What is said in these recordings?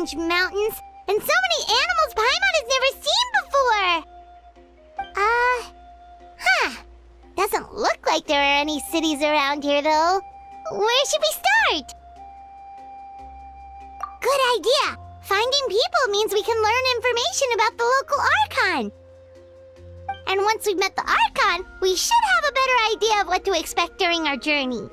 strange mountains, and so many animals Paimon has never seen before! Doesn't look like there are any cities around here, though. Where should we start? Good idea! Finding people means we can learn information about the local Archon. And once we've met the Archon, we should have a better idea of what to expect during our journey.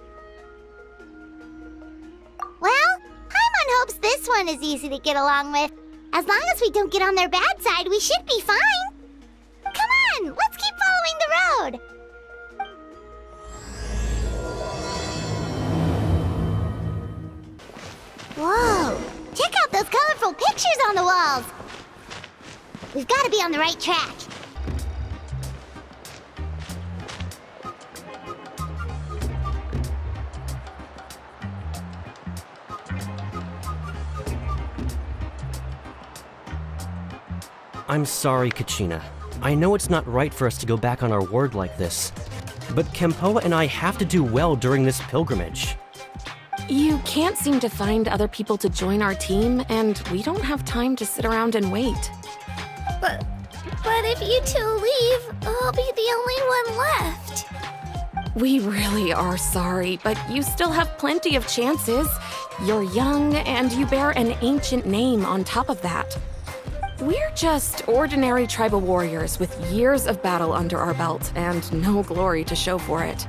Well, Paimon hopes this one is easy to get along with. As long as we don't get on their bad side, we should be fine. Come on, let's keep following the road. Whoa, check out those colorful pictures on the walls. We've got to be on the right track. I'm sorry, Kachina. I know it's not right for us to go back on our word like this, but Kempoa and I have to do well during this pilgrimage. You can't seem to find other people to join our team, and we don't have time to sit around and wait. But if you two leave, I'll be the only one left. We really are sorry, but you still have plenty of chances. You're young, and you bear an ancient name on top of that. We're just ordinary tribal warriors with years of battle under our belt and no glory to show for it.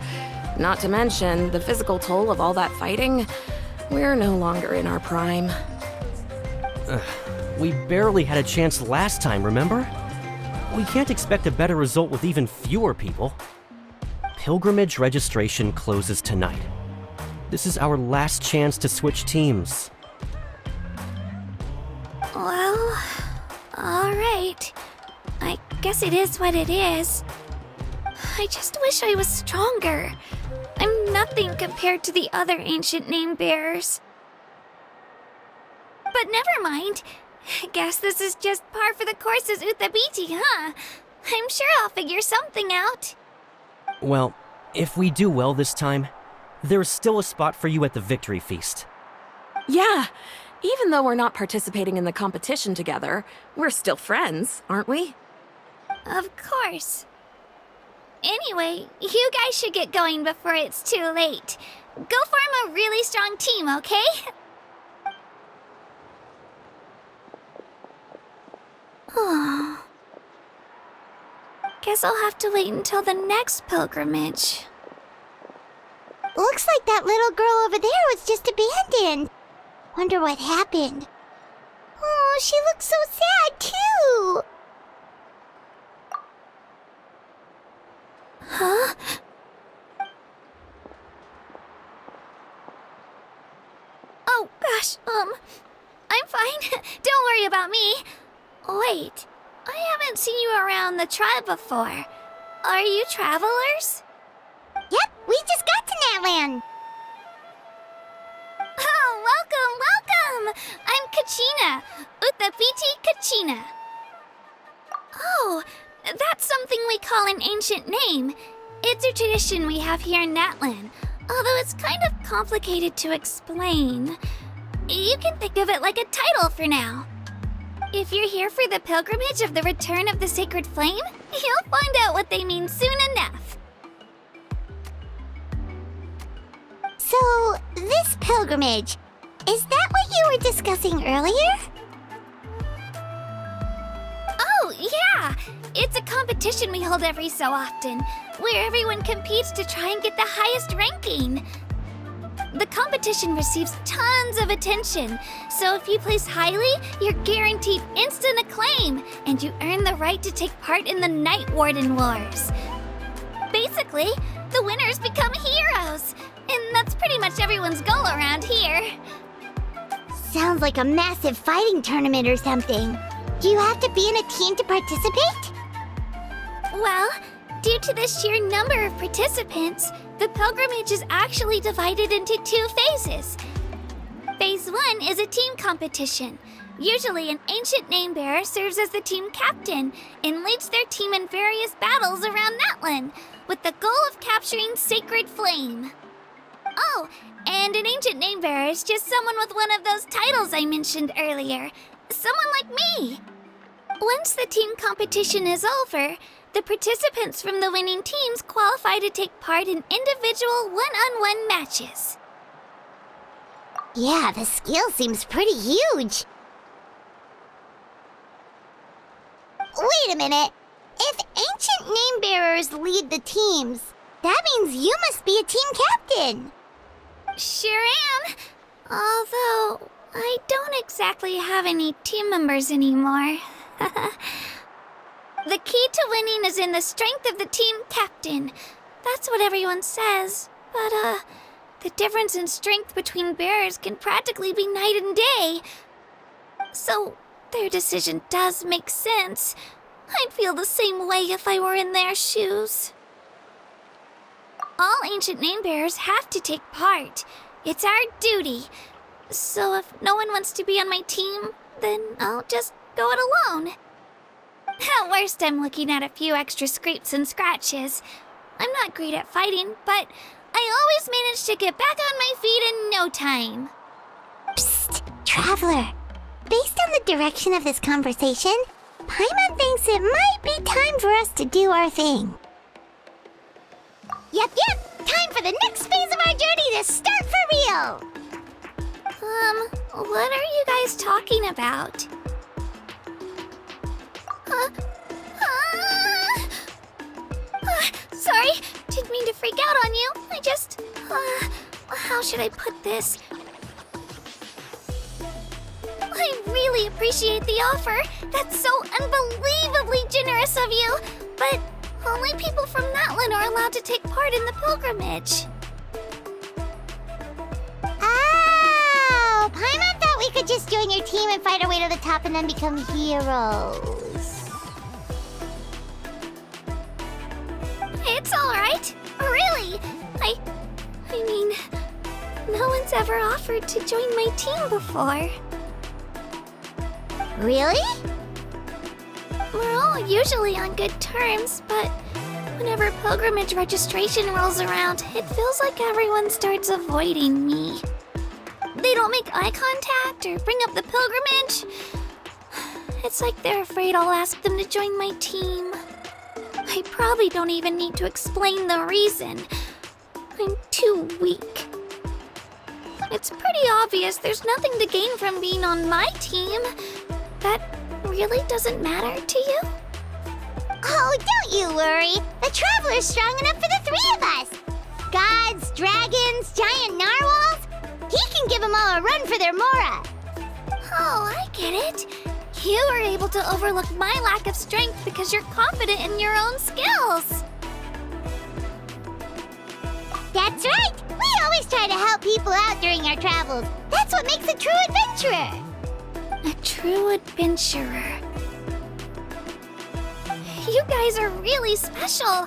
Not to mention the physical toll of all that fighting. We're no longer in our prime. We barely had a chance last time, remember? We can't expect a better result with even fewer people. Pilgrimage registration closes tonight. This is our last chance to switch teams. Well, alright. I guess it is what it is. I just wish I was stronger. I'm nothing compared to the other ancient name bearers. But never mind. Guess this is just par for the course as Uthabiti, huh? I'm sure I'll figure something out. Well, if we do well this time, there's still a spot for you at the victory feast. Yeah, even though we're not participating in the competition together, we're still friends, aren't we? Of course. Anyway, you guys should get going before it's too late. Go form a really strong team, okay? Guess I'll have to wait until the next pilgrimage. Looks like that little girl over there was just abandoned. Wonder what happened. Oh, she looks so sad, too. Huh? Oh, gosh, I'm fine. Don't worry about me. Wait, I haven't seen you around the tribe before. Are you travelers? Yep, we just got to Natlan. Oh, welcome! I'm Kachina, Uthabiti Kachina. Oh, that's something we call an ancient name. It's a tradition we have here in Natlan, although it's kind of complicated to explain. You can think of it like a title for now. If you're here for the pilgrimage of the return of the sacred flame, you'll find out what they mean soon enough. So, this pilgrimage, is that what you were discussing earlier? Oh, yeah! It's a competition we hold every so often, where everyone competes to try and get the highest ranking. The competition receives tons of attention, so if you place highly, you're guaranteed instant acclaim, and you earn the right to take part in the Night Warden Wars. Basically, the winners become heroes, and that's pretty much everyone's goal around here. Sounds like a massive fighting tournament or something. Do you have to be in a team to participate? Well, due to the sheer number of participants, the pilgrimage is actually divided into 2 phases. Phase 1 is a team competition. Usually an ancient name bearer serves as the team captain and leads their team in various battles around Natlan, with the goal of capturing Sacred Flame. Oh, and an ancient name bearer is just someone with one of those titles I mentioned earlier. Someone like me. Once the team competition is over, the participants from the winning teams qualify to take part in individual one-on-one matches. Yeah, the skill seems pretty huge. Wait a minute. If ancient name bearers lead the teams, that means you must be a team captain. Sure am. Although, I don't exactly have any team members anymore. The key to winning is in the strength of the team captain. That's what everyone says. But, the difference in strength between bearers can practically be night and day. So, their decision does make sense. I'd feel the same way if I were in their shoes. All ancient name bearers have to take part. It's our duty. So if no one wants to be on my team, then I'll just go it alone. At worst, I'm looking at a few extra scrapes and scratches. I'm not great at fighting, but I always manage to get back on my feet in no time. Psst, Traveler. Based on the direction of this conversation, Paimon thinks it might be time for us to do our thing. Yep, time for the next phase of our journey to start for real! What are you guys talking about? Sorry, didn't mean to freak out on you. I just, how should I put this? I really appreciate the offer. That's so unbelievably generous of you. But only people from Natlan are allowed to take part in the pilgrimage. Oh, Paimon thought we could just join your team and fight our way to the top and then become heroes. It's all right. Really. I mean, no one's ever offered to join my team before. Really? We're all usually on good terms, but whenever pilgrimage registration rolls around, it feels like everyone starts avoiding me. They don't make eye contact or bring up the pilgrimage. It's like they're afraid I'll ask them to join my team. I probably don't even need to explain the reason. I'm too weak. It's pretty obvious there's nothing to gain from being on my team. That really doesn't matter to you? Oh, don't you worry. The Traveler's strong enough for the three of us. Gods, dragons, giant narwhals. He can give them all a run for their Mora. Oh, I get it. You were able to overlook my lack of strength because you're confident in your own skills. That's right. We always try to help people out during our travels. That's what makes a true adventurer. A true adventurer. You guys are really special.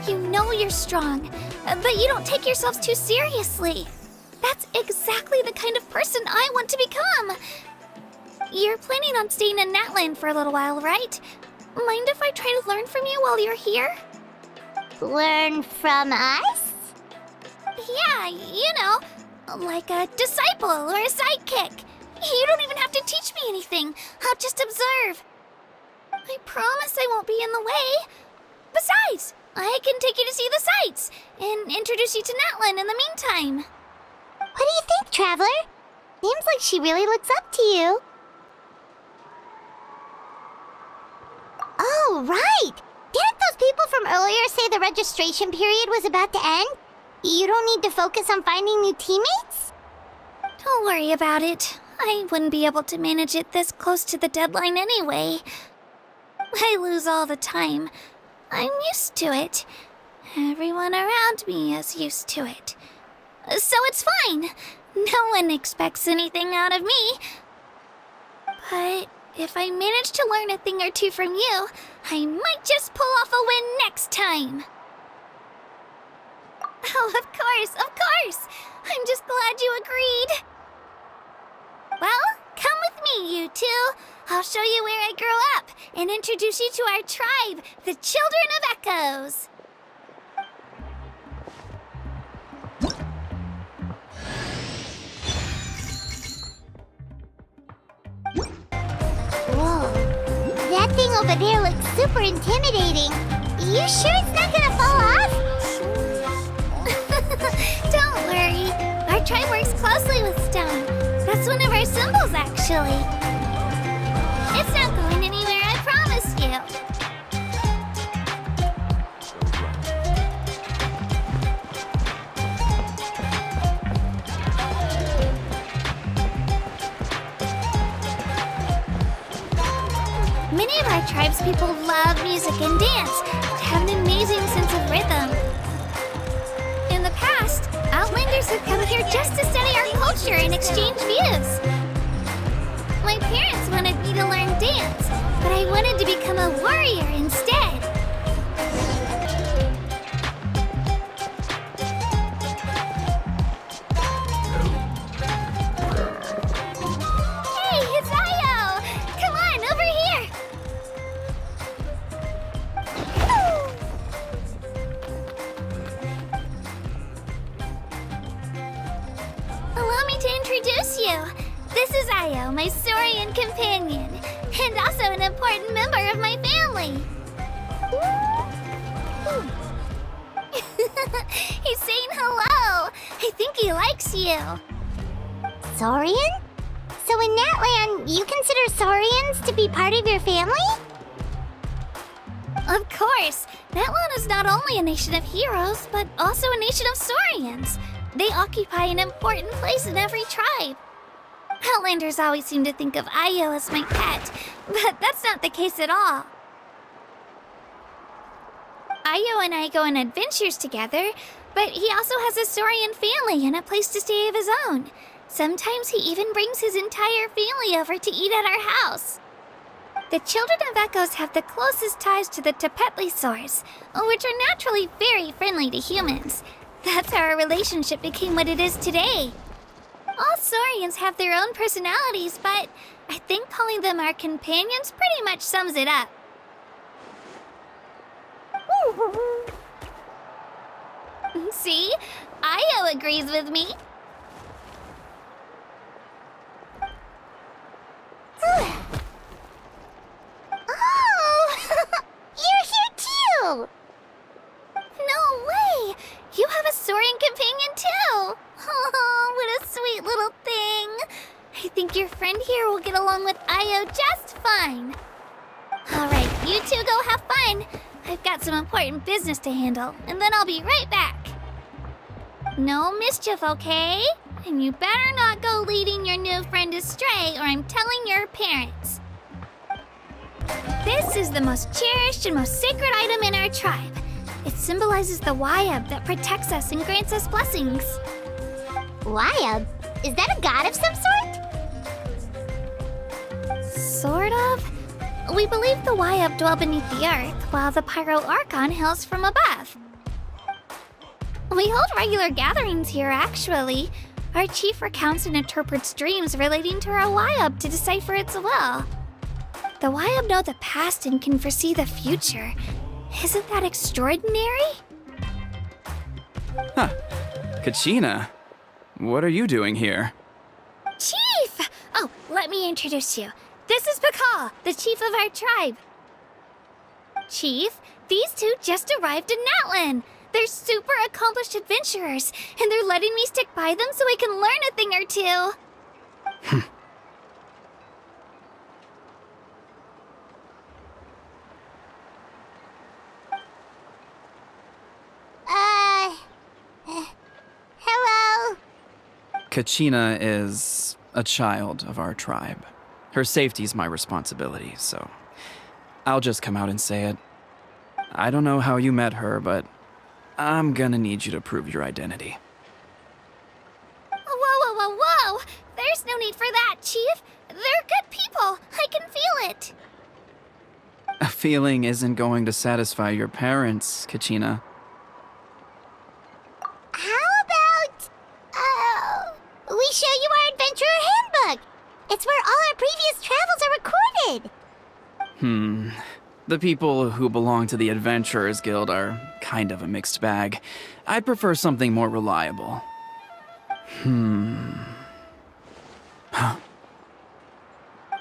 You know you're strong, but you don't take yourselves too seriously. That's exactly the kind of person I want to become. You're planning on staying in Natlan for a little while, right? Mind if I try to learn from you while you're here? Learn from us? Yeah, you know, like a disciple or a sidekick. You don't even have to teach me anything. I'll just observe. I promise I won't be in the way. Besides, I can take you to see the sights and introduce you to Natlan in the meantime. What do you think, Traveler? Seems like she really looks up to you. Oh, right! Didn't those people from earlier say the registration period was about to end? You don't need to focus on finding new teammates? Don't worry about it. I wouldn't be able to manage it this close to the deadline anyway. I lose all the time. I'm used to it. Everyone around me is used to it. So it's fine. No one expects anything out of me. But if I manage to learn a thing or two from you, I might just pull off a win next time. Oh, of course, of course. I'm just glad you agreed. Well, come with me, you two. I'll show you where I grew up and introduce you to our tribe, the Children of Echoes. thing over there looks super intimidating. You sure it's not gonna fall off? Don't worry. Our tribe works closely with stone. That's one of our symbols, actually. It's not going anywhere, I promise you. Many of our tribes people love music and dance. They have an amazing sense of rhythm. In the past, Outlanders have come here just to study our culture and exchange views. My parents wanted me to learn dance, but I wanted to become a warrior instead. Hey, it's Io! Come on, over here! Allow me to introduce you. This is Io, my Saurian companion, and also an important member of my family. He's saying hello. I think he likes you. Saurian? So in that land, you consider Saurians to be part of your family? Of course, Natlan is not only a nation of heroes, but also a nation of Saurians. They occupy an important place in every tribe. Outlanders always seem to think of Io as my pet, but that's not the case at all. Io and I go on adventures together, but he also has a Saurian family and a place to stay of his own. Sometimes he even brings his entire family over to eat at our house. The children of Echoes have the closest ties to the Tepetlisaurs, which are naturally very friendly to humans. That's how our relationship became what it is today. All Saurians have their own personalities, but I think calling them our companions pretty much sums it up. See? Io agrees with me. Oh! You're here too! No way! You have a Saurian companion too! Oh, what a sweet little thing! I think your friend here will get along with Io just fine. Alright, you two go have fun. I've got some important business to handle, and then I'll be right back. No mischief, okay? And you better not go leading your new friend astray, or I'm telling your parents. This is the most cherished and most sacred item in our tribe. It symbolizes the Wayab that protects us and grants us blessings. Wayab? Is that a god of some sort? Sort of. We believe the Wayab dwell beneath the earth, while the Pyro Archon hails from above. We hold regular gatherings here, actually. Our chief recounts and interprets dreams relating to our Wayab to decipher its will. The Wayab know the past and can foresee the future. Isn't that extraordinary? Huh. Kachina, what are you doing here? Chief! Oh, let me introduce you. This is Pakal, the chief of our tribe. Chief, these two just arrived in Natlan. They're super accomplished adventurers, and they're letting me stick by them so I can learn a thing or two. Hello? Kachina is a child of our tribe. Her safety's my responsibility, so I'll just come out and say it. I don't know how you met her, but I'm gonna need you to prove your identity. Whoa! There's no need for that, Chief. They're good people. I can feel it. A feeling isn't going to satisfy your parents, Kachina. How about, we show you our adventurer handbook? It's where all our previous travels are recorded. The people who belong to the Adventurers Guild are kind of a mixed bag. I'd prefer something more reliable.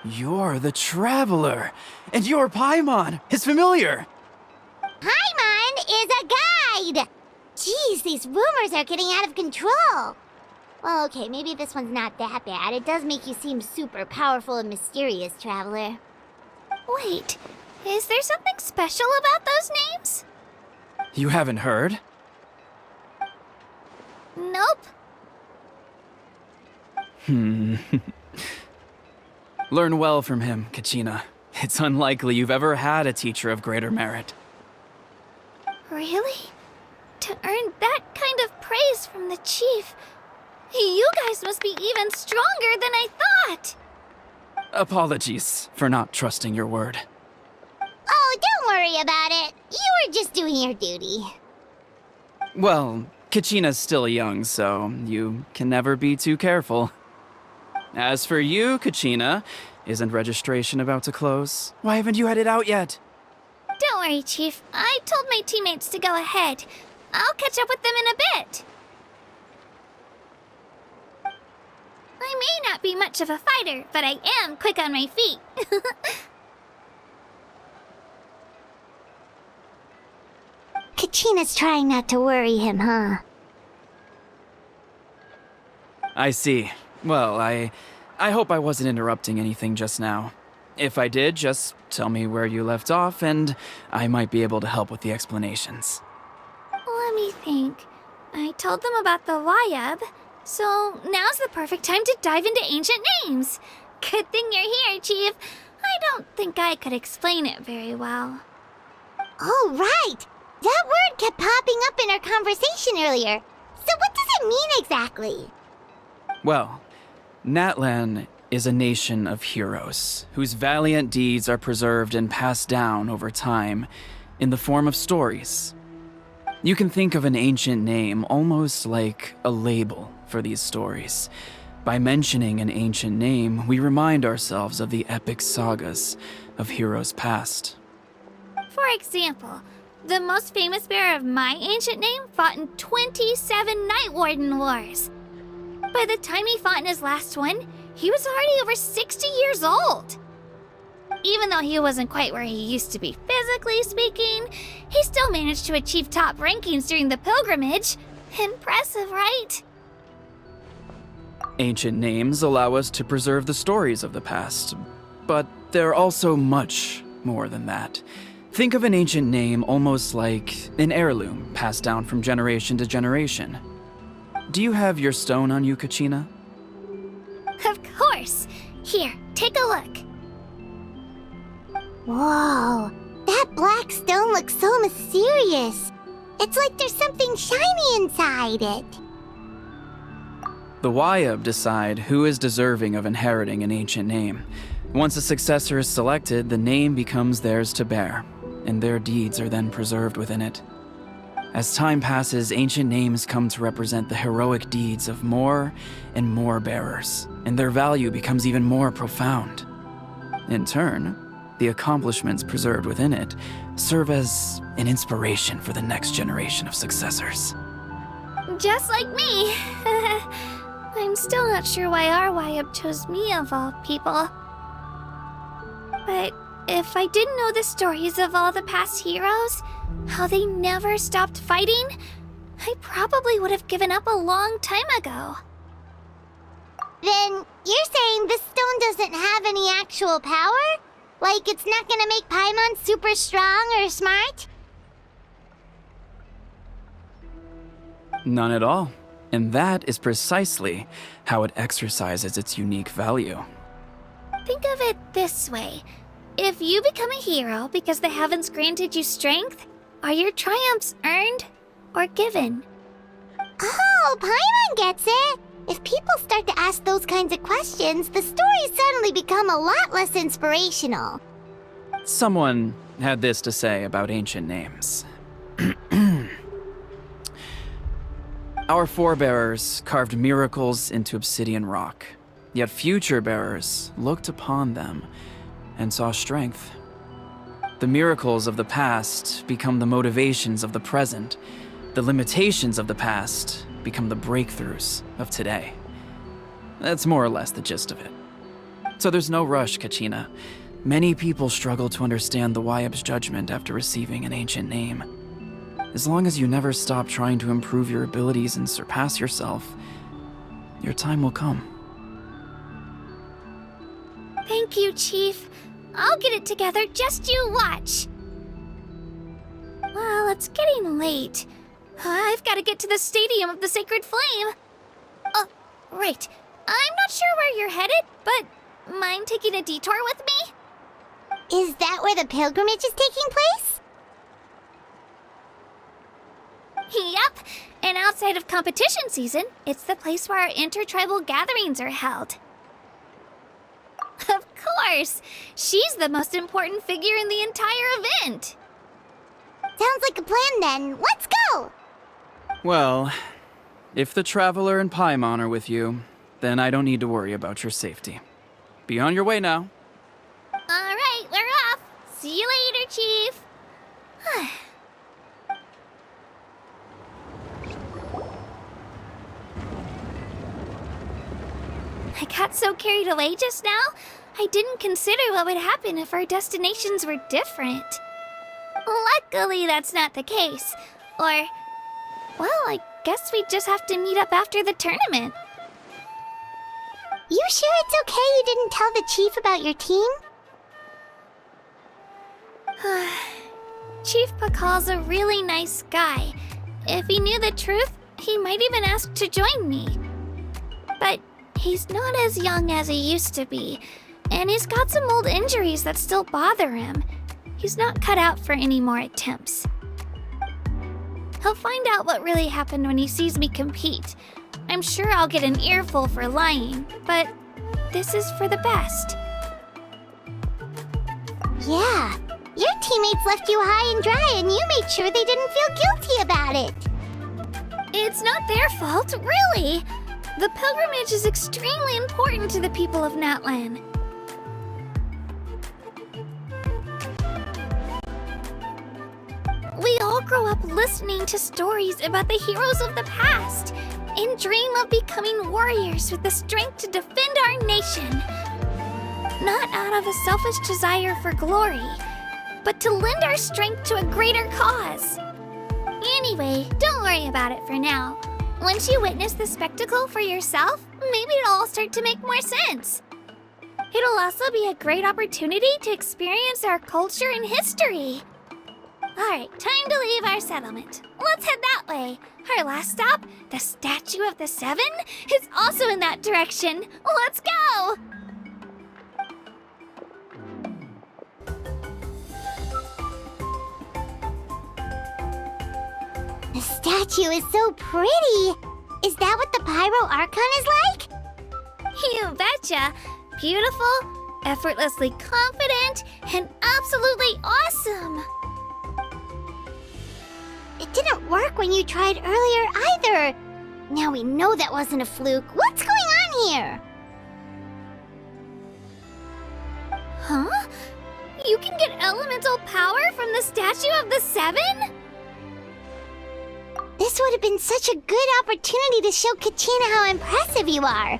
You're the Traveler, and you're Paimon, his familiar. Paimon is a guide! Jeez, these rumors are getting out of control. Well, okay, maybe this one's not that bad. It does make you seem super powerful and mysterious, Traveler. Wait, is there something special about those names? You haven't heard? Nope. Learn well from him, Kachina. It's unlikely you've ever had a teacher of greater merit. Really? To earn that kind of praise from the chief, you guys must be even stronger than I thought! Apologies for not trusting your word. Oh, don't worry about it. You were just doing your duty. Well, Kachina's still young, so you can never be too careful. As for you, Kachina, isn't registration about to close? Why haven't you had it out yet? Don't worry, Chief. I told my teammates to go ahead. I'll catch up with them in a bit. I may not be much of a fighter, but I am quick on my feet. Kachina's trying not to worry him, huh? I see. Well, I hope I wasn't interrupting anything just now. If I did, just tell me where you left off, and I might be able to help with the explanations. Let me think. I told them about the Wayab, so now's the perfect time to dive into ancient names. Good thing you're here, Chief. I don't think I could explain it very well. Oh, right! That word kept popping up in our conversation earlier. So what does it mean exactly? Well, Natlan is a nation of heroes whose valiant deeds are preserved and passed down over time in the form of stories. You can think of an ancient name almost like a label for these stories. By mentioning an ancient name, we remind ourselves of the epic sagas of heroes past. For example, the most famous bearer of my ancient name fought in 27 Night Warden wars. By the time he fought in his last one, he was already over 60 years old. Even though he wasn't quite where he used to be physically speaking, he still managed to achieve top rankings during the pilgrimage. Impressive, right? Ancient names allow us to preserve the stories of the past, but they're also much more than that. Think of an ancient name almost like an heirloom passed down from generation to generation. Do you have your stone on you, Kachina? Of course. Here, take a look. Whoa, that black stone looks so mysterious. It's like there's something shiny inside it. The Wayab decide who is deserving of inheriting an ancient name. Once a successor is selected, the name becomes theirs to bear, and their deeds are then preserved within it. As time passes, ancient names come to represent the heroic deeds of more and more bearers, and their value becomes even more profound. In turn, the accomplishments preserved within it serve as an inspiration for the next generation of successors. Just like me. I'm still not sure why our Wayab chose me of all people. But if I didn't know the stories of all the past heroes, how they never stopped fighting, I probably would have given up a long time ago. Then you're saying this stone doesn't have any actual power? Like it's not gonna make Paimon super strong or smart? None at all. And that is precisely how it exercises its unique value. Think of it this way. If you become a hero because the heavens granted you strength, are your triumphs earned or given? Oh, Paimon gets it! If people start to ask those kinds of questions, the stories suddenly become a lot less inspirational. Someone had this to say about ancient names. Our forebears carved miracles into obsidian rock, yet future bearers looked upon them and saw strength. The miracles of the past become the motivations of the present. The limitations of the past become the breakthroughs of today. That's more or less the gist of it. So there's no rush, Kachina. Many people struggle to understand the Wyab's judgment after receiving an ancient name. As long as you never stop trying to improve your abilities and surpass yourself, your time will come. Thank you, Chief. I'll get it together, just you watch. Well, it's getting late. I've got to get to the Stadium of the Sacred Flame. Oh, right. I'm not sure where you're headed, but mind taking a detour with me? Is that where the pilgrimage is taking place? Yep, and outside of competition season, it's the place where our intertribal gatherings are held. Of course! She's the most important figure in the entire event! Sounds like a plan then. Let's go! Well, if the Traveler and Paimon are with you, then I don't need to worry about your safety. Be on your way now. Alright, we're off! See you later, Chief! I got so carried away just now, I didn't consider what would happen if our destinations were different. Luckily, that's not the case. Or, well, I guess we just have to meet up after the tournament. You sure it's okay you didn't tell the chief about your team? Chief Pakal's a really nice guy. If he knew the truth, he might even ask to join me. But he's not as young as he used to be, and he's got some old injuries that still bother him. He's not cut out for any more attempts. He'll find out what really happened when he sees me compete. I'm sure I'll get an earful for lying, but this is for the best. Yeah, your teammates left you high and dry and you made sure they didn't feel guilty about it. It's not their fault, really. The pilgrimage is extremely important to the people of Natlan. We all grow up listening to stories about the heroes of the past and dream of becoming warriors with the strength to defend our nation. Not out of a selfish desire for glory, but to lend our strength to a greater cause. Anyway, don't worry about it for now. Once you witness the spectacle for yourself, maybe it'll all start to make more sense. It'll also be a great opportunity to experience our culture and history. Alright, time to leave our settlement. Let's head that way. Our last stop, the Statue of the Seven, is also in that direction. Let's go! The statue is so pretty. Is that what the Pyro Archon is like? You betcha. Beautiful, effortlessly confident, and absolutely awesome. It didn't work when you tried earlier either. Now we know that wasn't a fluke. What's going on here? Huh? You can get elemental power from the Statue of the Seven? This would have been such a good opportunity to show Kachina how impressive you are.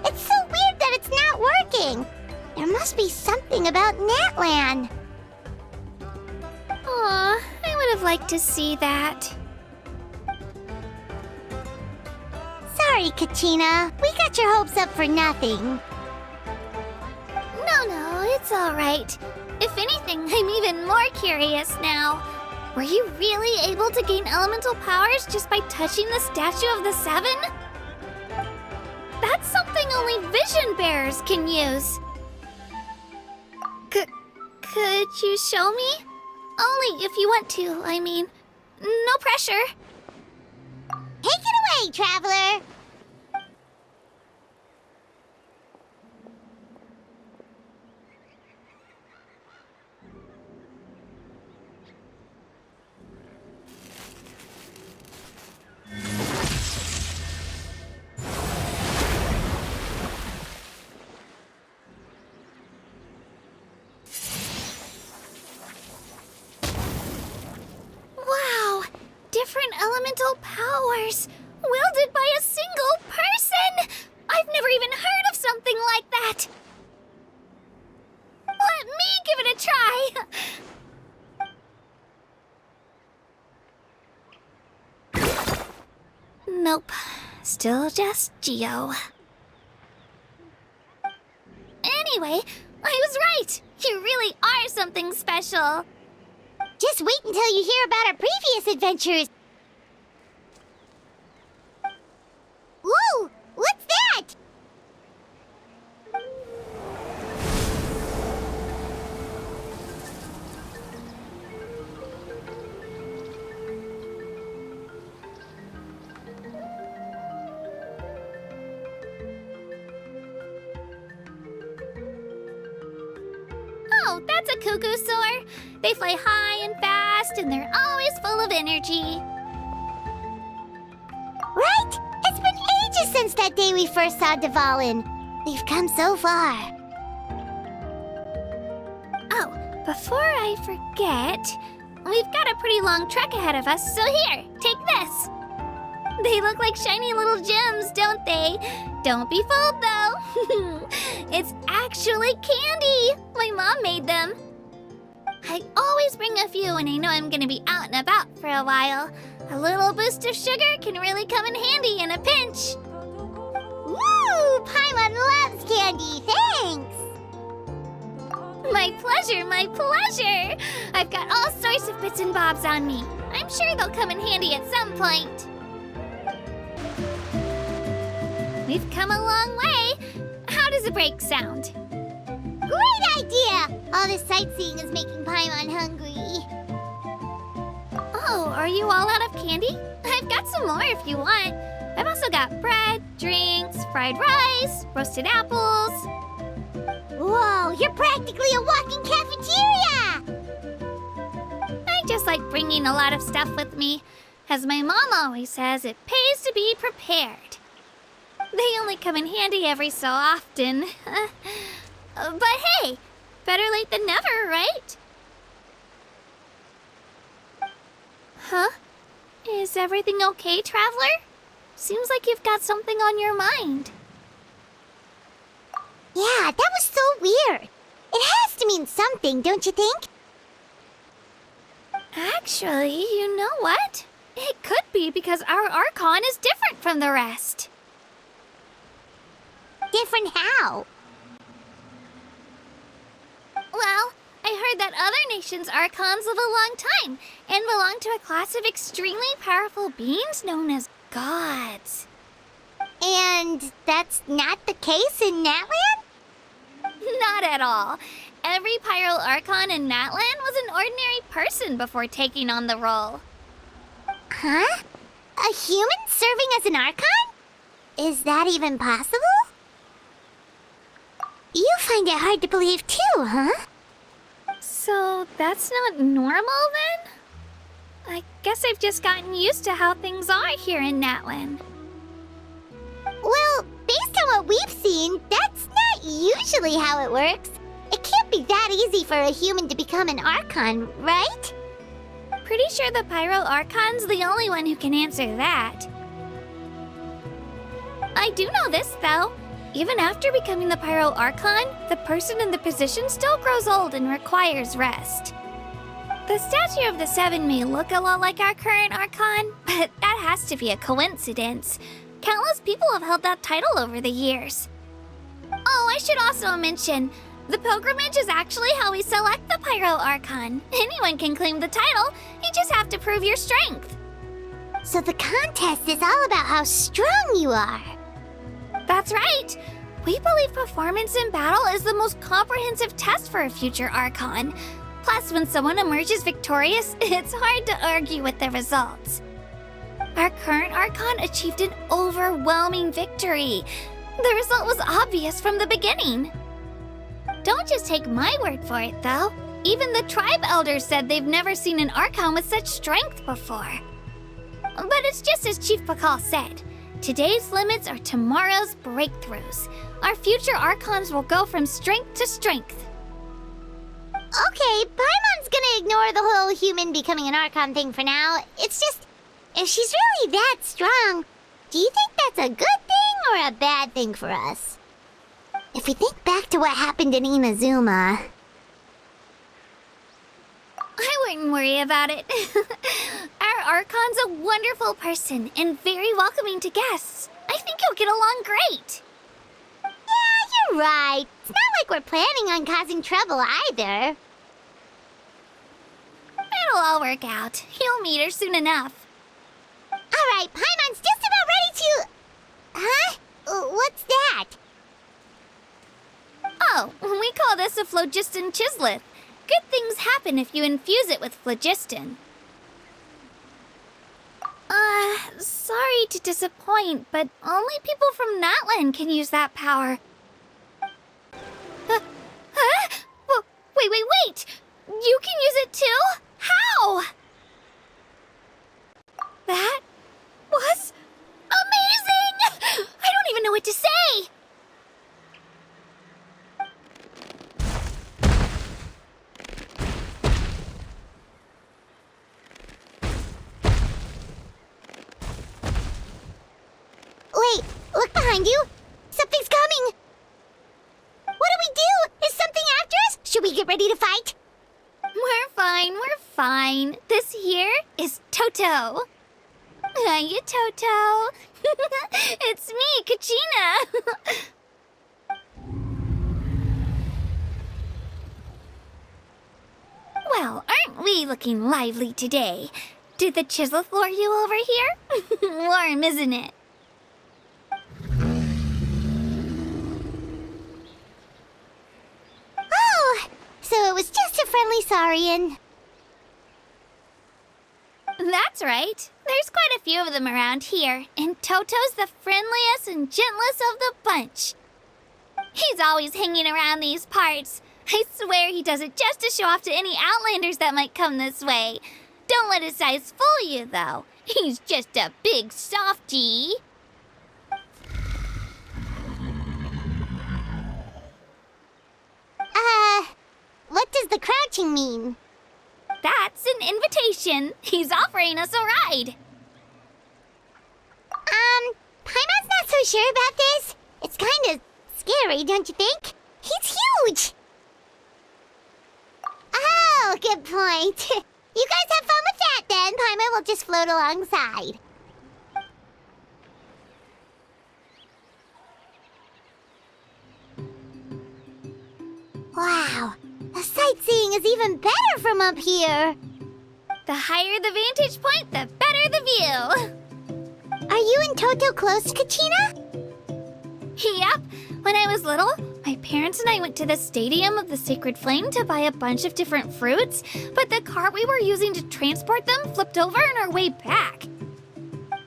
It's so weird that it's not working. There must be something about Natlan. Aw, I would have liked to see that. Sorry, Kachina. We got your hopes up for nothing. No, it's alright. If anything, I'm even more curious now. Were you really able to gain elemental powers just by touching the Statue of the Seven? That's something only vision bearers can use. Could you show me? Only if you want to, I mean. No pressure. Take it away, Traveler! Wow! Different elemental powers, wielded by a single person! I've never even heard of something like that? Let me give it a try! Nope. Still just Geo. Anyway, I was right! You really are something special! Just wait until you hear about our previous adventures. Whoa! What's that? Oh, that's a cuckoo soar. They fly high and fast, and they're always full of energy. Right? It's been ages since that day we first saw Dvalin. We've come so far. Oh, before I forget, we've got a pretty long trek ahead of us, so here, take this. They look like shiny little gems, don't they? Don't be fooled, though. It's actually candy. My mom made them. I always bring a few when I know I'm gonna be out and about for a while. A little boost of sugar can really come in handy in a pinch. Woo! Paimon loves candy, thanks! My pleasure, my pleasure! I've got all sorts of bits and bobs on me. I'm sure they'll come in handy at some point. We've come a long way. How does a break sound? Great idea! All this sightseeing is making Paimon hungry. Oh, are you all out of candy? I've got some more if you want. I've also got bread, drinks, fried rice, roasted apples. Whoa, you're practically a walking cafeteria! I just like bringing a lot of stuff with me. As my mom always says, it pays to be prepared. They only come in handy every so often. But hey, better late than never, right? Huh? Is everything okay, Traveler? Seems like you've got something on your mind. Yeah, that was so weird. It has to mean something, don't you think? Actually, you know what? It could be because our Archon is different from the rest. Different how? Well, I heard that other nations' Archons live a long time and belong to a class of extremely powerful beings known as gods. And that's not the case in Natlan? Not at all. Every Pyro Archon in Natlan was an ordinary person before taking on the role. Huh? A human serving as an Archon? Is that even possible? You find it hard to believe too, huh? So that's not normal then? I guess I've just gotten used to how things are here in Natlan. Well, based on what we've seen, that's not usually how it works. It can't be that easy for a human to become an Archon, right? Pretty sure the Pyro Archon's the only one who can answer that. I do know this, though. Even after becoming the Pyro Archon, the person in the position still grows old and requires rest. The statue of the Seven may look a lot like our current Archon, but that has to be a coincidence. Countless people have held that title over the years. Oh, I should also mention, the pilgrimage is actually how we select the Pyro Archon. Anyone can claim the title, you just have to prove your strength. So the contest is all about how strong you are. That's right. We believe performance in battle is the most comprehensive test for a future Archon. Plus, when someone emerges victorious, it's hard to argue with the results. Our current Archon achieved an overwhelming victory. The result was obvious from the beginning. Don't just take my word for it, though. Even the tribe elders said they've never seen an Archon with such strength before. But it's just as Chief Pakal said. Today's limits are tomorrow's breakthroughs. Our future Archons will go from strength to strength. Okay, Paimon's gonna ignore the whole human becoming an Archon thing for now. It's just, if she's really that strong, do you think that's a good thing or a bad thing for us? If we think back to what happened in Inazuma... I wouldn't worry about it. Our Archon's a wonderful person and very welcoming to guests. I think you'll get along great. Yeah, you're right. It's not like we're planning on causing trouble either. It'll all work out. You'll meet her soon enough. Alright, Paimon's just about ready to... Huh? What's that? Oh, we call this a phlogiston chisleth. Good things happen if you infuse it with phlogiston. Sorry to disappoint, but only people from Natlan can use that power. Wait! You can use it too? How? That was amazing! I don't even know what to say! Wait, look behind you. Something's coming. What do we do? Is something after us? Should we get ready to fight? We're fine. This here is Toto. Hiya, Toto. It's me, Kachina. Well, aren't we looking lively today? Did the chisleth lure you over here? Warm, isn't it? Oh, so it was just a friendly saurian. That's right. There's quite a few of them around here, and Toto's the friendliest and gentlest of the bunch. He's always hanging around these parts. I swear he does it just to show off to any outlanders that might come this way. Don't let his size fool you, though. He's just a big softie. What does the crouching mean? That's an invitation. He's offering us a ride. Paimon's not so sure about this. It's kind of scary, don't you think? He's huge! Oh, good point. You guys have fun with that then. Paimon will just float alongside. Wow, the sightseeing is even better from up here. The higher the vantage point, the better the view. Are you and Toto close, Kachina? Yep. When I was little, my parents and I went to the Stadium of the Sacred Flame to buy a bunch of different fruits, but the cart we were using to transport them flipped over on our way back.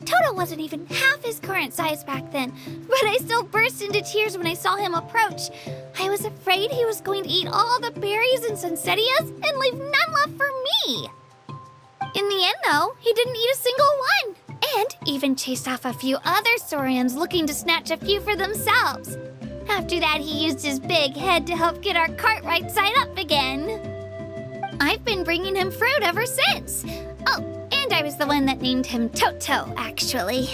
Toto wasn't even half his current size back then, but I still burst into tears when I saw him approach. I was afraid he was going to eat all the berries and sunsettias and leave none left for me. In the end, though, he didn't eat a single one, and even chased off a few other saurians looking to snatch a few for themselves. After that, he used his big head to help get our cart right side up again. I've been bringing him fruit ever since. Oh, and I was the one that named him Toto, actually.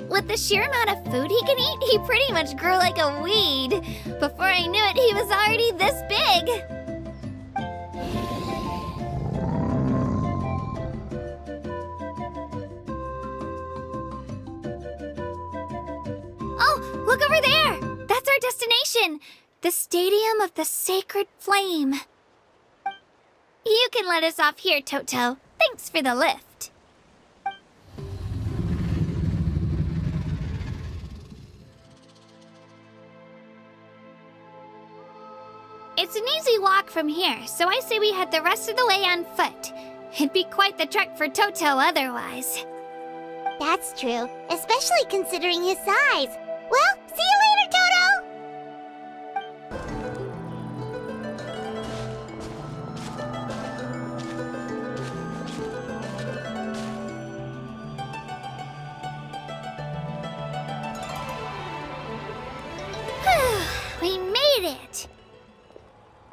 With the sheer amount of food he can eat, he pretty much grew like a weed. Before I knew it, he was already this big. Oh, look over there! That's our destination! The Stadium of the Sacred Flame. You can let us off here, Toto. Thanks for the lift. It's an easy walk from here, so I say we head the rest of the way on foot. It'd be quite the trek for Toto otherwise. That's true, especially considering his size. Well, see you later, Toto! We made it!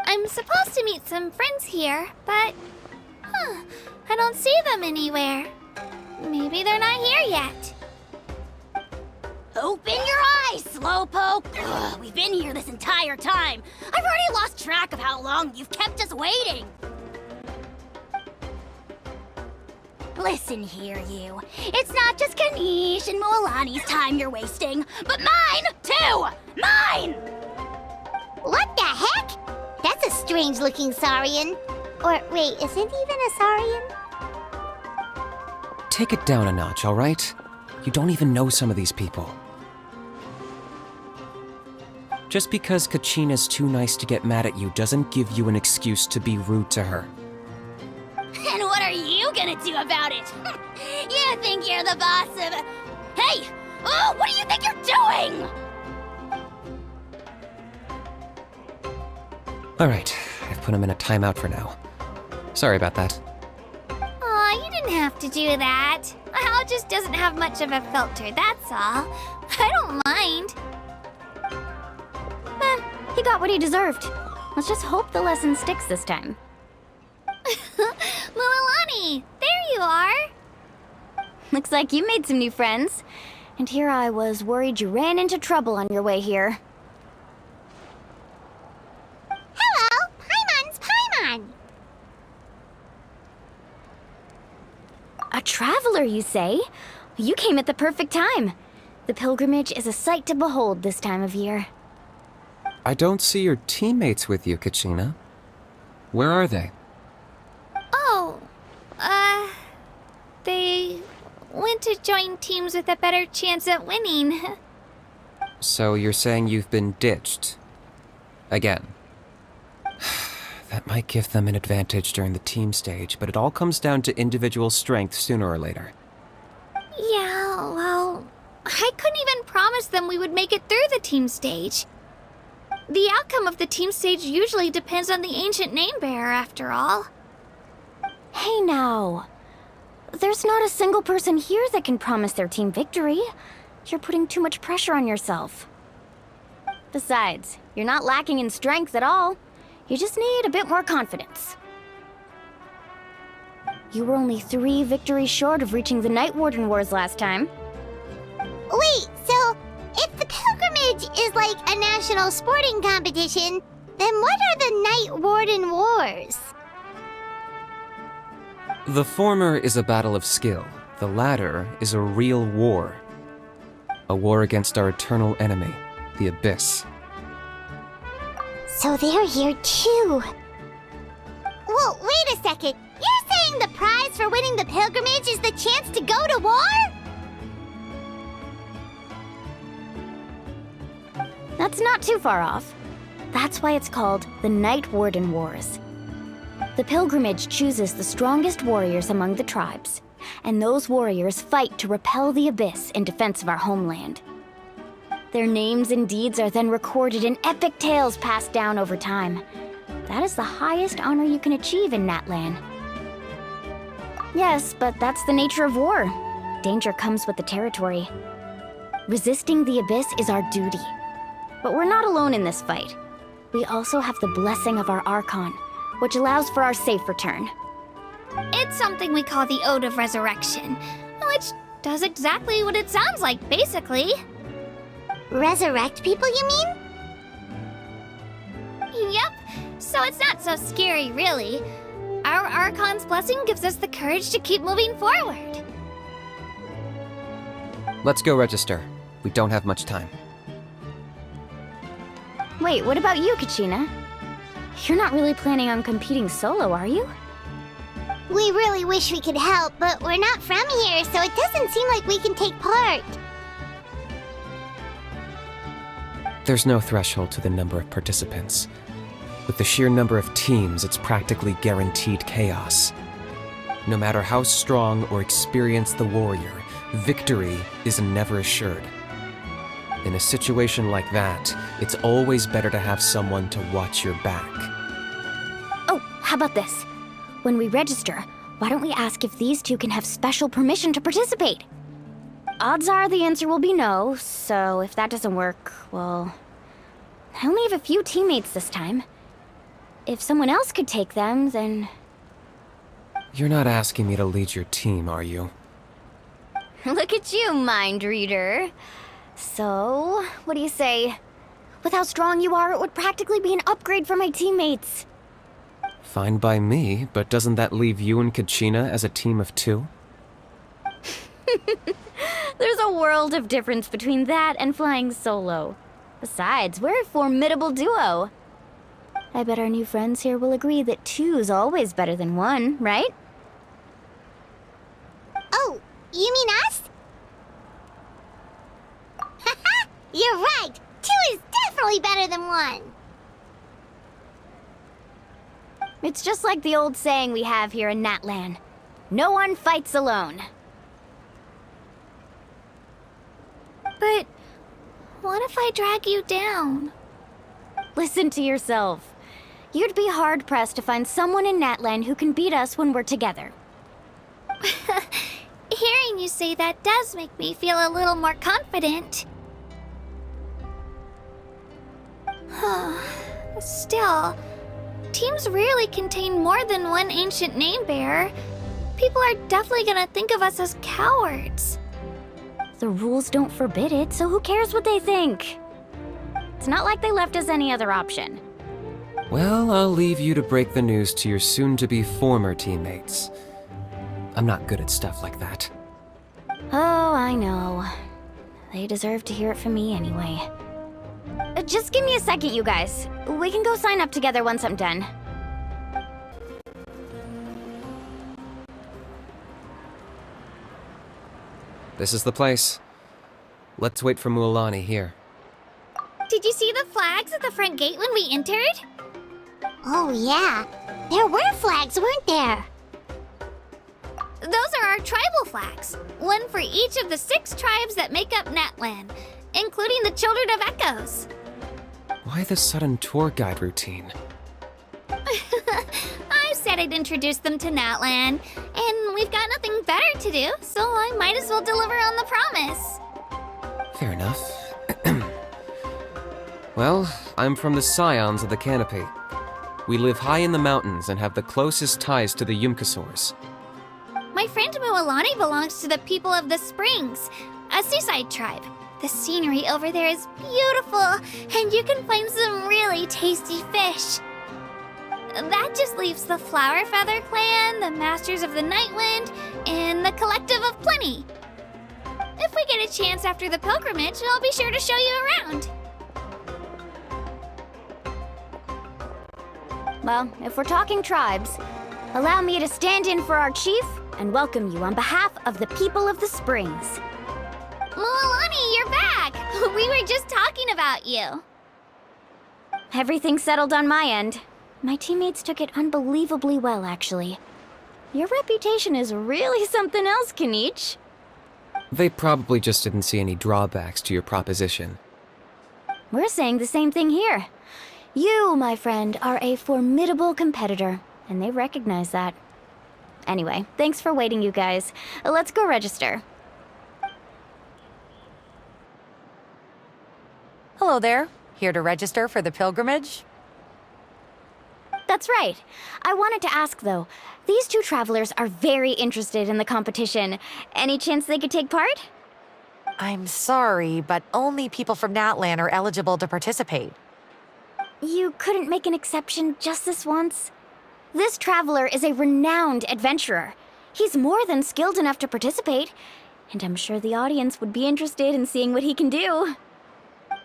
I'm supposed to meet some friends here, but... I don't see them anywhere. Maybe they're not here yet. Open your eyes, Slowpoke! Ugh, we've been here this entire time. I've already lost track of how long you've kept us waiting. Listen here, you. It's not just Kanish and Moalani's time you're wasting, but mine, too! Mine! What the heck? That's a strange-looking Saurian. Or, wait, is it even a Saurian? Take it down a notch, all right? You don't even know some of these people. Just because Kachina's too nice to get mad at you doesn't give you an excuse to be rude to her. And what are you gonna do about it? You think you're the boss of... Hey! Oh, what do you think you're doing? All right, I've put him in a timeout for now. Sorry about that. Aw, you didn't have to do that. Hal just doesn't have much of a filter, that's all. I don't mind. He got what he deserved. Let's just hope the lesson sticks this time. Mualani, there you are. Looks like you made some new friends. And here I was worried you ran into trouble on your way here. Hello, Paimon's Paimon. A traveler, you say? You came at the perfect time. The pilgrimage is a sight to behold this time of year. I don't see your teammates with you, Kachina. Where are they? Oh, they went to join teams with a better chance at winning. So you're saying you've been ditched? Again. That might give them an advantage during the team stage, but it all comes down to individual strength sooner or later. Yeah, well, I couldn't even promise them we would make it through the team stage. The outcome of the team stage usually depends on the ancient name bearer, after all. Hey now. There's not a single person here that can promise their team victory. You're putting too much pressure on yourself. Besides, you're not lacking in strength at all. You just need a bit more confidence. You were only 3 victories short of reaching the Night Warden Wars last time. Wait, so if the pilgrimage is like a national sporting competition, then what are the Night Warden Wars? The former is a battle of skill. The latter is a real war. A war against our eternal enemy, the Abyss. So they're here too. Whoa, wait a second. You're saying the prize for winning the pilgrimage is the chance to go to war? That's not too far off. That's why it's called the Night Warden Wars. The pilgrimage chooses the strongest warriors among the tribes, and those warriors fight to repel the Abyss in defense of our homeland. Their names and deeds are then recorded in epic tales passed down over time. That is the highest honor you can achieve in Natlan. Yes, but that's the nature of war. Danger comes with the territory. Resisting the Abyss is our duty. But we're not alone in this fight. We also have the blessing of our Archon, which allows for our safe return. It's something we call the Ode of Resurrection, which does exactly what it sounds like, basically. Resurrect people, you mean? Yep, so it's not so scary, really. Our Archon's blessing gives us the courage to keep moving forward. Let's go register. We don't have much time. Wait, what about you, Kachina? You're not really planning on competing solo, are you? We really wish we could help, but we're not from here, so it doesn't seem like we can take part. There's no threshold to the number of participants. With the sheer number of teams, it's practically guaranteed chaos. No matter how strong or experienced the warrior, victory is never assured. In a situation like that, it's always better to have someone to watch your back. Oh, how about this? When we register, why don't we ask if these two can have special permission to participate? Odds are the answer will be no, so if that doesn't work, well... I only have a few teammates this time. If someone else could take them, then... You're not asking me to lead your team, are you? Look at you, mind reader. So, what do you say? With how strong you are, it would practically be an upgrade for my teammates. Fine by me, but doesn't that leave you and Kachina as a team of 2? There's a world of difference between that and flying solo. Besides, we're a formidable duo. I bet our new friends here will agree that 2's always better than 1, right? Oh, you mean us? Haha, you're right. 2 is definitely better than 1. It's just like the old saying we have here in Natlan. No one fights alone. But what if I drag you down? Listen to yourself. You'd be hard-pressed to find someone in Natlan who can beat us when we're together. Hearing you say that does make me feel a little more confident. Still, teams rarely contain more than one ancient name bearer. People are definitely gonna think of us as cowards. The rules don't forbid it, so who cares what they think? It's not like they left us any other option. Well, I'll leave you to break the news to your soon-to-be former teammates. I'm not good at stuff like that. Oh, I know. They deserve to hear it from me anyway. Just give me a second, you guys. We can go sign up together once I'm done. This is the place. Let's wait for Mualani here. Did you see the flags at the front gate when we entered? Oh, yeah. There were flags, weren't there? Those are our tribal flags. One for each of the 6 tribes that make up Natlan, including the Children of Echoes. Why the sudden tour guide routine? I said I'd introduce them to Natlan, and we've got nothing better to do, so I might as well deliver on the promise. Fair enough. Well, I'm from the Scions of the Canopy. We live high in the mountains and have the closest ties to the Yumkasaurs. My friend Mualani belongs to the people of the Springs, a seaside tribe. The scenery over there is beautiful, and you can find some really tasty fish. That just leaves the Flower Feather Clan, the Masters of the Nightwind, and the Collective of Plenty. If we get a chance after the pilgrimage, I'll be sure to show you around. Well, if we're talking tribes, allow me to stand in for our chief and welcome you on behalf of the people of the Springs. Mualani, you're back! We were just talking about you. Everything's settled on my end. My teammates took it unbelievably well, actually. Your reputation is really something else, Kanich. They probably just didn't see any drawbacks to your proposition. We're saying the same thing here. You, my friend, are a formidable competitor, and they recognize that. Anyway, thanks for waiting, you guys. Let's go register. Hello there. Here to register for the pilgrimage? That's right. I wanted to ask, though. These 2 travelers are very interested in the competition. Any chance they could take part? I'm sorry, but only people from Natlan are eligible to participate. You couldn't make an exception just this once? This traveler is a renowned adventurer. He's more than skilled enough to participate, and I'm sure the audience would be interested in seeing what he can do.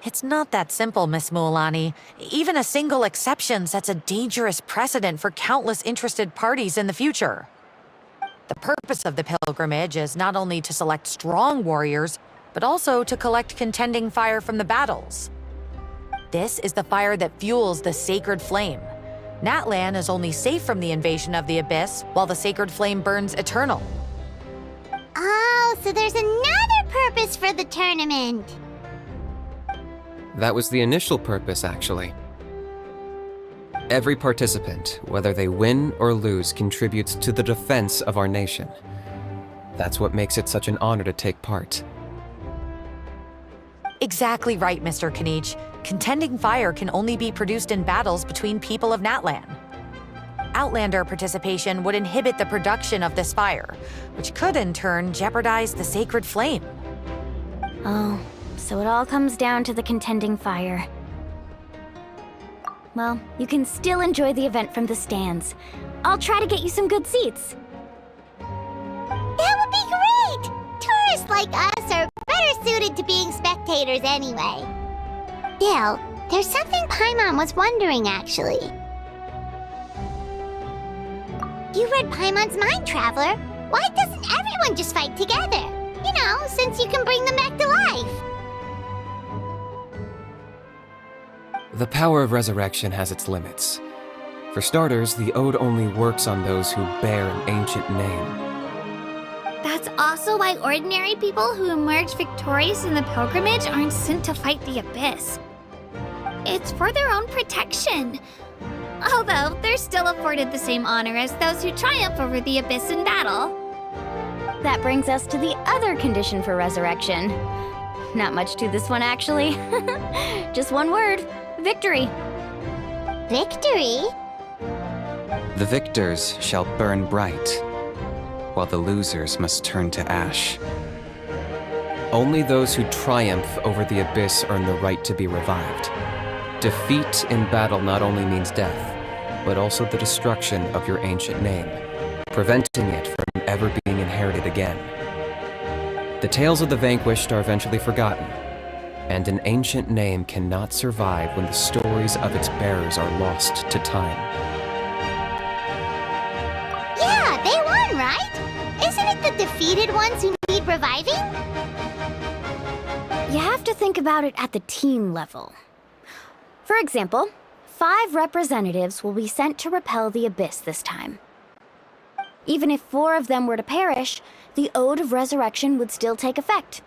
It's not that simple, Miss Mualani. Even a single exception sets a dangerous precedent for countless interested parties in the future. The purpose of the pilgrimage is not only to select strong warriors, but also to collect contending fire from the battles. This is the fire that fuels the sacred flame. Natlan is only safe from the invasion of the Abyss, while the sacred flame burns eternal. Oh, so there's another purpose for the tournament. That was the initial purpose, actually. Every participant, whether they win or lose, contributes to the defense of our nation. That's what makes it such an honor to take part. Exactly right, Mr. Kanich. Contending fire can only be produced in battles between people of Natlan. Outlander participation would inhibit the production of this fire, which could in turn jeopardize the sacred flame. Oh, So it all comes down to the contending fire. Well, you can still enjoy the event from the stands. I'll try to get you some good seats. That would be great! Tourists like us are better suited to being spectators anyway. Still, there's something Paimon was wondering, actually. You read Paimon's mind, Traveler. Why doesn't everyone just fight together? You know, since you can bring them back to life. The power of resurrection has its limits. For starters, the ode only works on those who bear an ancient name. That's also why ordinary people who emerge victorious in the pilgrimage aren't sent to fight the abyss. It's for their own protection. Although, they're still afforded the same honor as those who triumph over the abyss in battle. That brings us to the other condition for resurrection. Not much to this one, actually. Just one word. Victory. Victory? The victors shall burn bright, while the losers must turn to ash. Only those who triumph over the abyss earn the right to be revived. Defeat in battle not only means death, but also the destruction of your ancient name, preventing it from ever being inherited again. The tales of the vanquished are eventually forgotten, and an ancient name cannot survive when the stories of its bearers are lost to time. Yeah, they won, right? Isn't it the defeated ones who need reviving? You have to think about it at the team level. For example, 5 representatives will be sent to repel the abyss this time. Even if 4 of them were to perish, the Ode of Resurrection would still take effect.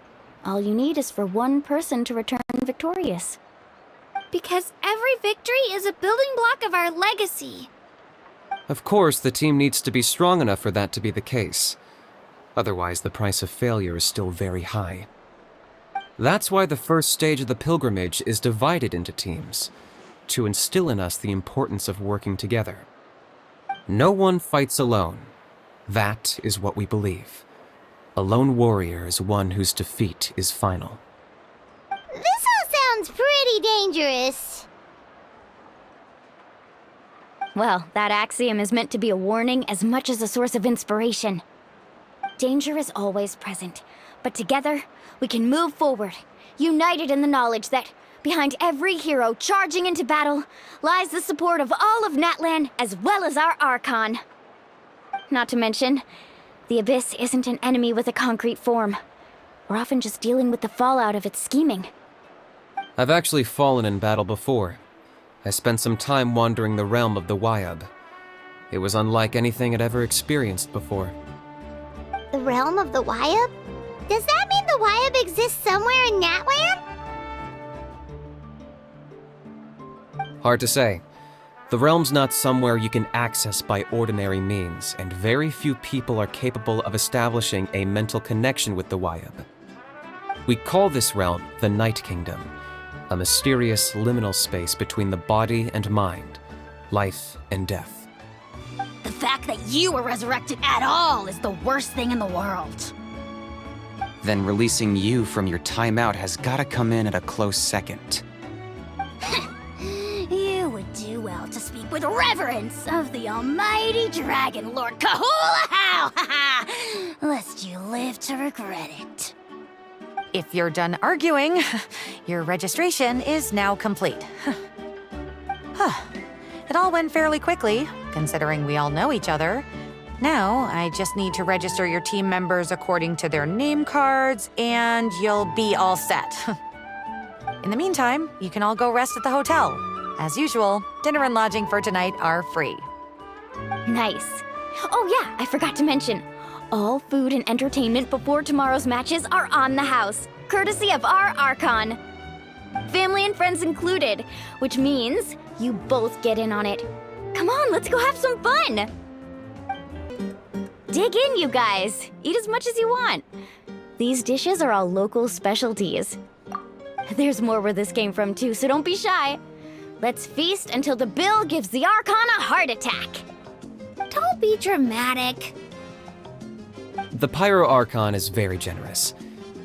All you need is for 1 person to return victorious. Because every victory is a building block of our legacy. Of course, the team needs to be strong enough for that to be the case. Otherwise, the price of failure is still very high. That's why the first stage of the pilgrimage is divided into teams, to instill in us the importance of working together. No one fights alone. That is what we believe. A lone warrior is one whose defeat is final. This all sounds pretty dangerous. Well, that axiom is meant to be a warning as much as a source of inspiration. Danger is always present, but together, we can move forward, united in the knowledge that behind every hero charging into battle lies the support of all of Natlan as well as our Archon. Not to mention, the Abyss isn't an enemy with a concrete form. We're often just dealing with the fallout of its scheming. I've actually fallen in battle before. I spent some time wandering the realm of the Wyab. It was unlike anything I'd ever experienced before. The realm of the Wyab? Does that mean the Wyab exists somewhere in Natlan? Hard to say. The realm's not somewhere you can access by ordinary means, and very few people are capable of establishing a mental connection with the Wyab. We call this realm the Night Kingdom, a mysterious liminal space between the body and mind, life and death. The fact that you were resurrected at all is the worst thing in the world. Then releasing you from your timeout has gotta come in at a close second. You would do well to speak with reverence of the almighty Dragon Lord Kahula-How! Lest you live to regret it. If you're done arguing, your registration is now complete. It all went fairly quickly, considering we all know each other. Now, I just need to register your team members according to their name cards, and you'll be all set. In the meantime, you can all go rest at the hotel. As usual, dinner and lodging for tonight are free. Nice. Oh yeah, I forgot to mention, all food and entertainment before tomorrow's matches are on the house, courtesy of our Archon. Family and friends included, which means you both get in on it. Come on, let's go have some fun! Dig in, you guys. Eat as much as you want. These dishes are all local specialties. There's more where this came from too, so don't be shy. Let's feast until the bill gives the Archon a heart attack. Don't be dramatic. The Pyro Archon is very generous.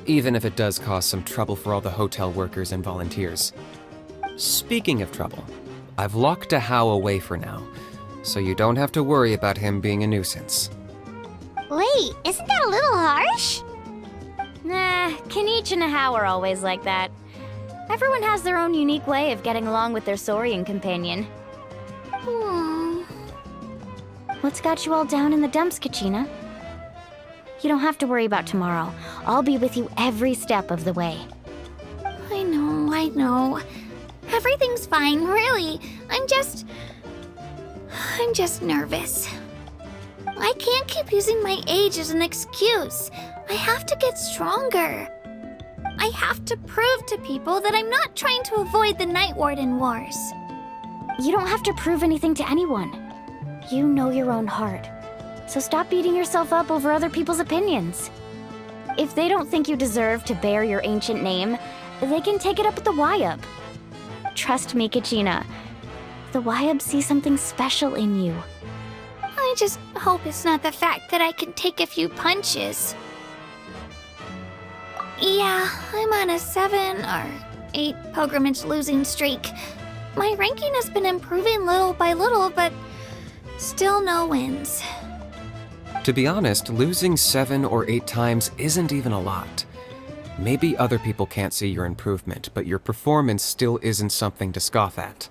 even if it does cause some trouble for all the hotel workers and volunteers. Speaking of trouble, I've locked Ahau away for now, so you don't have to worry about him being a nuisance. Wait, isn't that a little harsh? Nah, Kenichi and Ahau are always like that. Everyone has their own unique way of getting along with their Saurian companion. What's got you all down in the dumps, Kachina? You don't have to worry about tomorrow. I'll be with you every step of the way. I know. Everything's fine, really. I'm just nervous. I can't keep using my age as an excuse. I have to get stronger. I have to prove to people that I'm not trying to avoid the Night Warden Wars. You don't have to prove anything to anyone. You know your own heart. So stop beating yourself up over other people's opinions. If they don't think you deserve to bear your ancient name, they can take it up with the Wyub. Trust me, Kachina. The Wyub see something special in you. I just hope it's not the fact that I can take a few punches. Yeah, I'm on a 7 or 8 pilgrimage losing streak. My ranking has been improving little by little, but still no wins. To be honest, losing 7 or 8 times isn't even a lot. Maybe other people can't see your improvement, but your performance still isn't something to scoff at.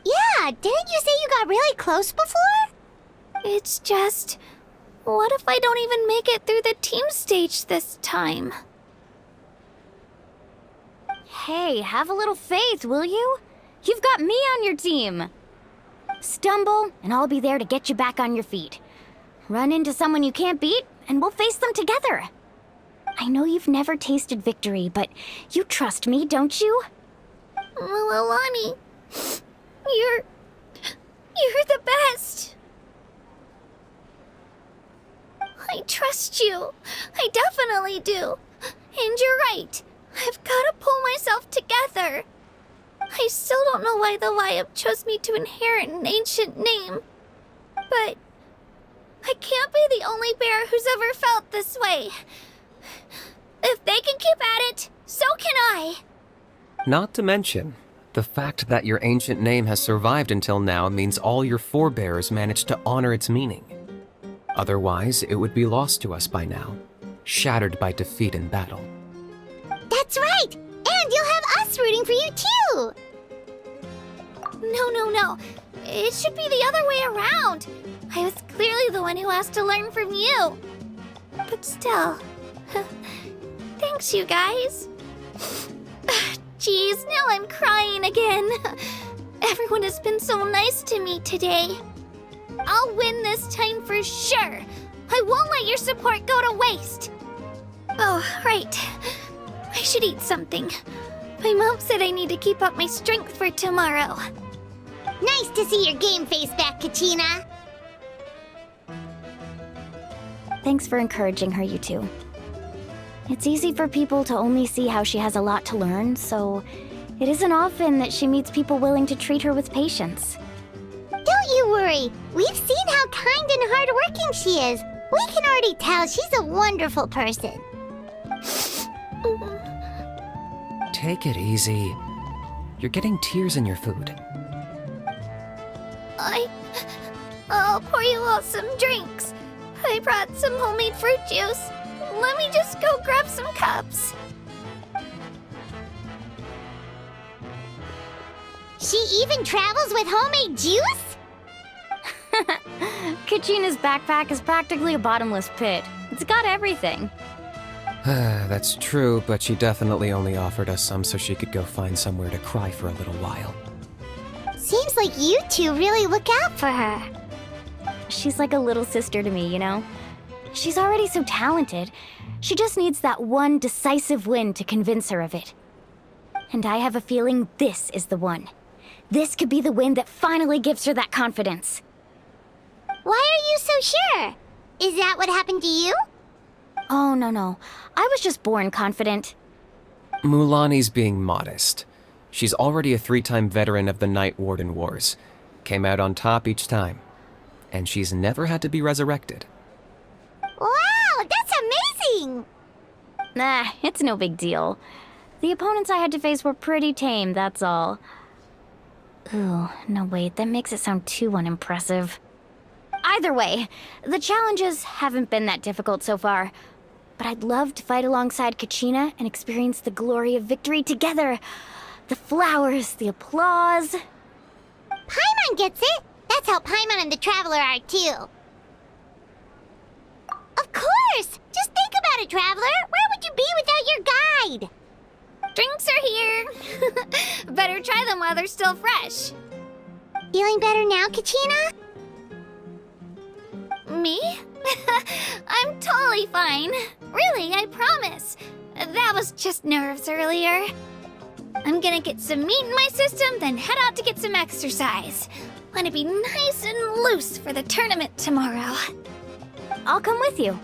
Yeah, didn't you say you got really close before? It's just, what if I don't even make it through the team stage this time? Hey, have a little faith, will you? You've got me on your team. Stumble, and I'll be there to get you back on your feet. Run into someone you can't beat, and we'll face them together. I know you've never tasted victory, but you trust me, don't you? Alani, you're the best. I trust you. I definitely do. And you're right. I've got to pull myself together. I still don't know why the Wyub chose me to inherit an ancient name. But I can't be the only bear who's ever felt this way. If they can keep at it, so can I. Not to mention, the fact that your ancient name has survived until now means all your forebears managed to honor its meaning. Otherwise, it would be lost to us by now, shattered by defeat in battle. That's right! And you'll have us rooting for you too! No. It should be the other way around. I was clearly the one who asked to learn from you. But still, thanks you guys. Geez, now I'm crying again. Everyone has been so nice to me today. I'll win this time for sure. I won't let your support go to waste. Oh, right. I should eat something. My mom said I need to keep up my strength for tomorrow. Nice to see your game face back, Kachina. Thanks for encouraging her, you two. It's easy for people to only see how she has a lot to learn, so it isn't often that she meets people willing to treat her with patience. Don't you worry. We've seen how kind and hardworking she is. We can already tell she's a wonderful person. Take it easy. You're getting tears in your food. I'll pour you all some drinks. I brought some homemade fruit juice. Let me just go grab some cups. She even travels with homemade juice? Kachina's backpack is practically a bottomless pit. It's got everything. That's true, but she definitely only offered us some so she could go find somewhere to cry for a little while. Seems like you two really look out for her. She's like a little sister to me, you know? She's already so talented. She just needs that one decisive win to convince her of it. And I have a feeling this is the one. This could be the win that finally gives her that confidence. Why are you so sure? Is that what happened to you? Oh, no. I was just born confident. Mulani's being modest. She's already a 3-time veteran of the Night Warden Wars. Came out on top each time. And she's never had to be resurrected. Wow, that's amazing! Nah, it's no big deal. The opponents I had to face were pretty tame, that's all. Ooh, no wait, that makes it sound too unimpressive. Either way, the challenges haven't been that difficult so far. But I'd love to fight alongside Kachina and experience the glory of victory together. The flowers, the applause. Paimon gets it! That's how Paimon and the Traveler are, too. Of course! Just think about it, Traveler! Where would you be without your guide? Drinks are here. Better try them while they're still fresh. Feeling better now, Kachina? Me? I'm totally fine. Really, I promise. That was just nerves earlier. I'm gonna get some meat in my system, then head out to get some exercise. Want to be nice and loose for the tournament tomorrow. I'll come with you.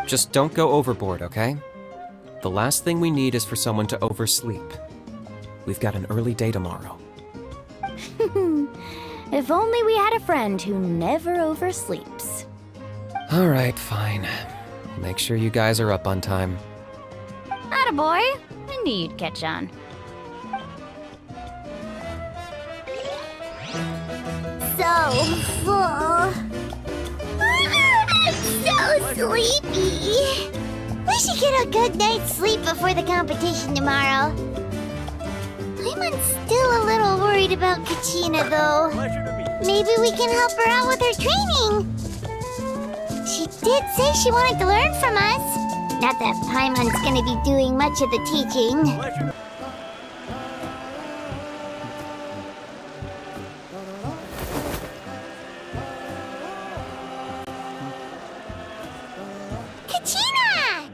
Just don't go overboard, okay? The last thing we need is for someone to oversleep. We've got an early day tomorrow. If only we had a friend who never oversleeps. Alright, fine. Make sure you guys are up on time. Attaboy. I knew you'd catch on. So full. So sleepy. We should get a good night's sleep before the competition tomorrow. I'm still a little worried about Kachina, though. Maybe we can help her out with her training. She did say she wanted to learn from us. Not that Paimon's gonna be doing much of the teaching. Kachina!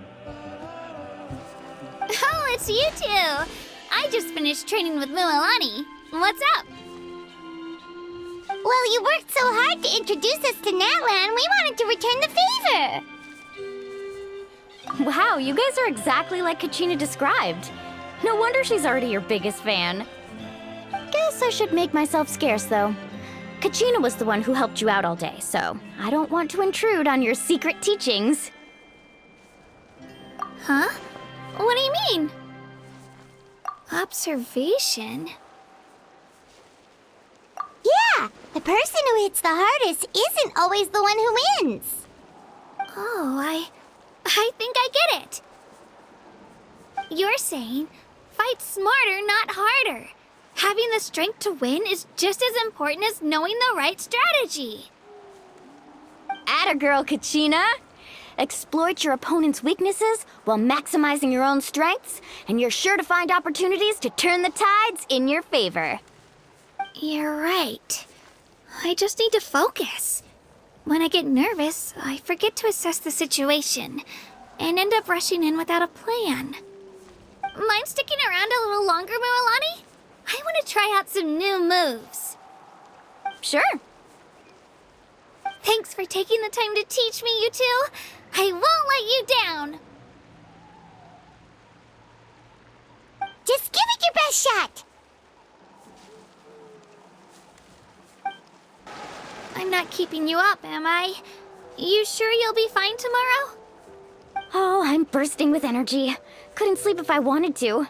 Oh, it's you two. I just finished training with Mualani. What's up? Well, you worked so hard to introduce us to Natlan, we wanted to return the favor. Wow, you guys are exactly like Kachina described. No wonder she's already your biggest fan. Guess I should make myself scarce, though. Kachina was the one who helped you out all day, so I don't want to intrude on your secret teachings. Huh? What do you mean? Observation? Yeah, the person who hits the hardest isn't always the one who wins. Oh, I think I get it. You're saying fight smarter, not harder. Having the strength to win is just as important as knowing the right strategy. Atta girl, Kachina! Exploit your opponent's weaknesses while maximizing your own strengths, and you're sure to find opportunities to turn the tides in your favor. You're right. I just need to focus. When I get nervous, I forget to assess the situation and end up rushing in without a plan. Mind sticking around a little longer, Mualani? I want to try out some new moves. Sure. Thanks for taking the time to teach me, you two. I won't let you down. Just give it your best shot. I'm not keeping you up, am I? You sure you'll be fine tomorrow? Oh, I'm bursting with energy. Couldn't sleep if I wanted to.